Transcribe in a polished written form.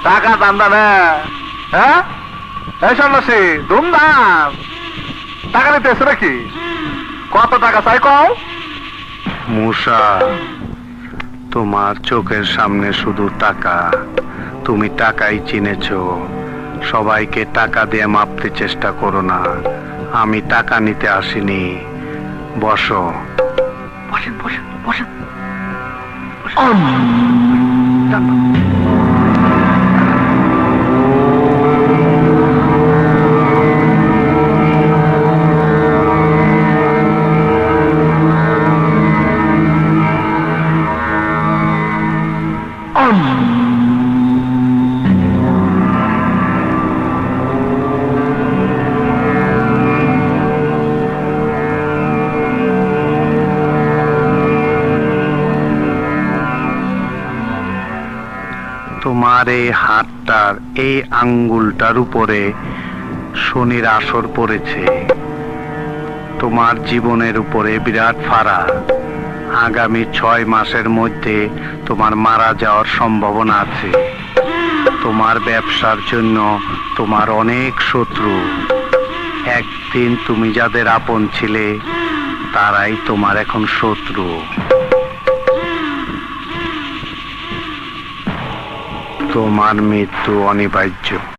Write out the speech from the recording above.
টাকা দান্দা না, হ্যাঁ? এই সন্ন্যাসী ধুমধাম টাকা নিতে এসে নাকি? কত টাকা চাই কও? মূষা, তোমার চোখের সামনে শুধু টাকা, তুমি টাকাই চিনেছ। সবাইকে টাকা দিয়ে মাপতে চেষ্টা করো না, আমি টাকা নিতে আসিনি। বসো। বসেন বসেন বসেন। তোমার এই হাতটার এই আঙ্গুলটার উপরে শনির আসর পড়েছে। তোমার জীবনের উপরে বিরাট ফাড়া। আগামী 6 মাসের মধ্যে তোমার মারা যাওয়ার সম্ভাবনা আছে। তোমার ব্যবসার জন্য তোমার অনেক শত্রু। একদিন তুমি যাদের আপন ছিলে তারাই তোমার এখন শত্রু। তোমার মৃত্যু অনিবার্য।